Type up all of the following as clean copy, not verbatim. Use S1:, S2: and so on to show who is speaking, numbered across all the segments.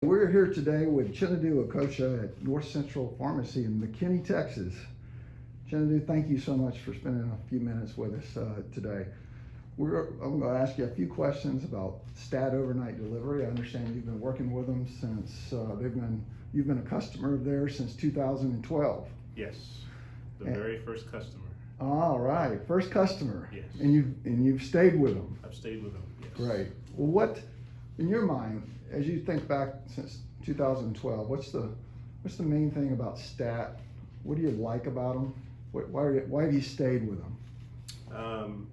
S1: We're here today with Chinadu Okosha at North Central Pharmacy in McKinney, Texas. Chinadu, thank you so much for spending a few minutes with us today. I'm going to ask you a few questions about Stat Overnight Delivery. I understand you've been working with them since you've been a customer of theirs since 2012.
S2: Yes, the very first customer.
S1: All right, first customer.
S2: Yes.
S1: And you've stayed with them.
S2: I've stayed with them. Yes.
S1: Great. Well, what, in your mind, as you think back since 2012, what's the main thing about Stat? What do you like about them? Why have you stayed with them?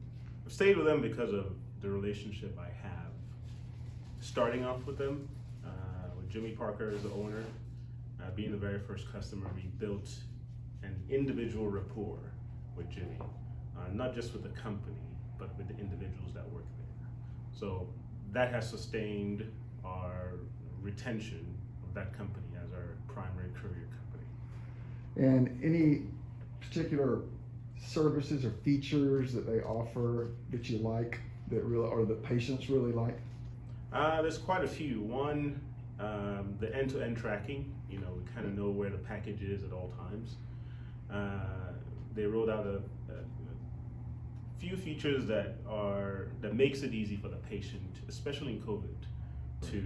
S2: I've stayed with them because of the relationship I have. Starting off with them, with Jimmy Parker as the owner, being the very first customer, we built an individual rapport with Jimmy, not just with the company, but with the individuals that work there. So that has sustained our retention of that company as our primary courier company.
S1: And any particular services or features that they offer that you like, that really, or that patients really like?
S2: There's quite a few. One, the end-to-end tracking. We kind of know where the package is at all times. They rolled out a few features that makes it easy for the patient, especially in COVID, to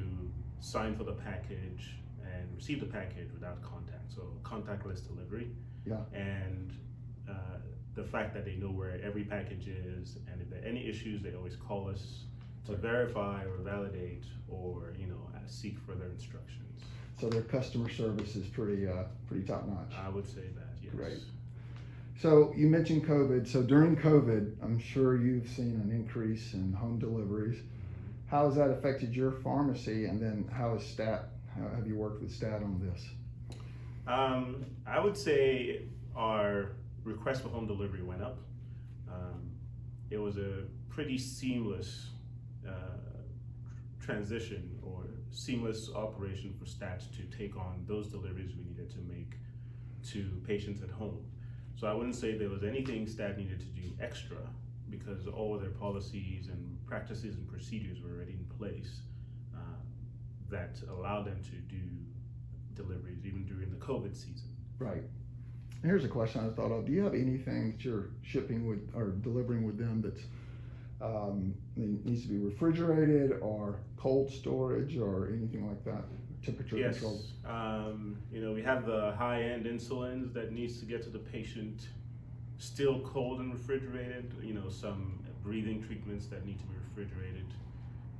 S2: sign for the package and receive the package without contact. So contactless delivery.
S1: Yeah.
S2: And the fact that they know where every package is, and if there are any issues, they always call us to verify or validate or seek further instructions.
S1: So their customer service is pretty top notch.
S2: I would say that, yes.
S1: Great. So you mentioned COVID. So during COVID, I'm sure you've seen an increase in home deliveries. How has that affected your pharmacy? And then how have you worked with Stat on this?
S2: I would say our request for home delivery went up. It was a pretty seamless transition or seamless operation for Stat to take on those deliveries we needed to make to patients at home. So I wouldn't say there was anything Stat needed to do extra, because all of their policies and practices and procedures were already in place that allowed them to do deliveries even during the COVID season.
S1: Right. Here's a question I thought of. Do you have anything that you're shipping with or delivering with them that's needs to be refrigerated or cold storage or anything like that? Temperature control?
S2: Yes. We have the high-end insulins that needs to get to the patient still cold and refrigerated. Some breathing treatments that need to be refrigerated,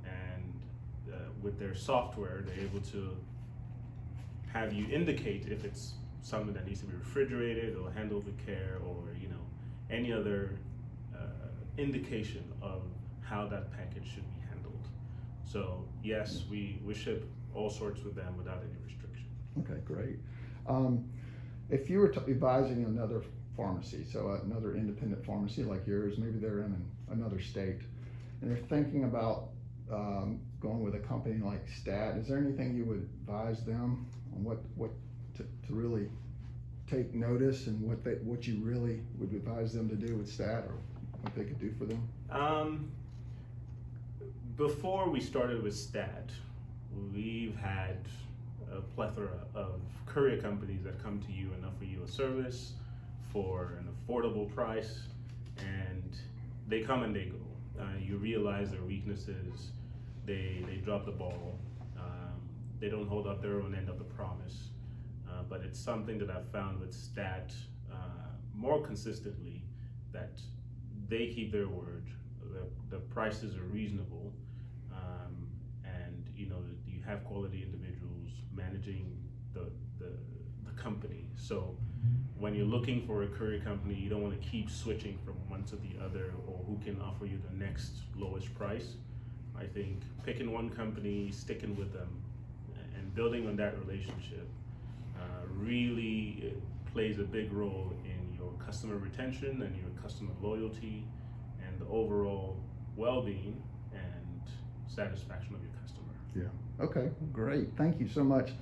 S2: and with their software, they're able to have you indicate if it's something that needs to be refrigerated or handled with care, or any other indication of how that package should be handled. So yes, we ship all sorts with them without any restriction.
S1: Okay, great. If you were advising another pharmacy, so another independent pharmacy like yours, maybe they're in another state, and they're thinking about going with a company like Stat, is there anything you would advise them on what to really take notice, and what you really would advise them to do with Stat, or what they could do for them?
S2: Before we started with Stat, we've had a plethora of courier companies that come to you and offer you a service for an affordable price, and they come and they go. You realize their weaknesses, they drop the ball, they don't hold up their own end of the promise. But it's something that I've found with Stat more consistently, that they keep their word, the prices are reasonable, and you have quality individuals managing the company. So when you're looking for a courier company, you don't want to keep switching from one to the other, or who can offer you the next lowest price. I think picking one company, sticking with them, and building on that relationship really plays a big role in your customer retention and your customer loyalty and the overall well-being and satisfaction of your customer.
S1: Yeah. Okay, great. Thank you so much.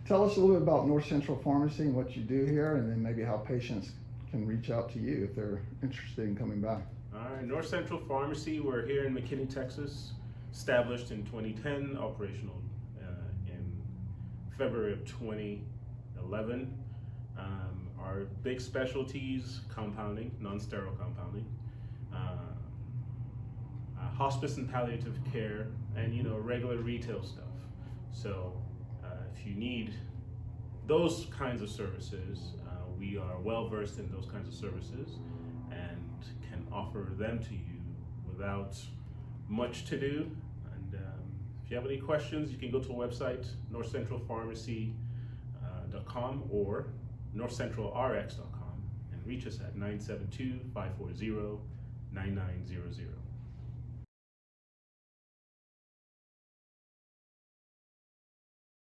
S1: Tell us a little bit about North Central Pharmacy and what you do here, and then maybe how patients can reach out to you if they're interested in coming back.
S2: All right, North Central Pharmacy, we're here in McKinney, Texas, established in 2010, operational in February of 2011. Our big specialties: compounding, non-sterile compounding, hospice and palliative care, and regular retail stuff. So if you need those kinds of services, we are well versed in those kinds of services and can offer them to you without much to do. And if you have any questions, you can go to our website, northcentralpharmacy.com or northcentralrx.com, and reach us at 972-540-9900.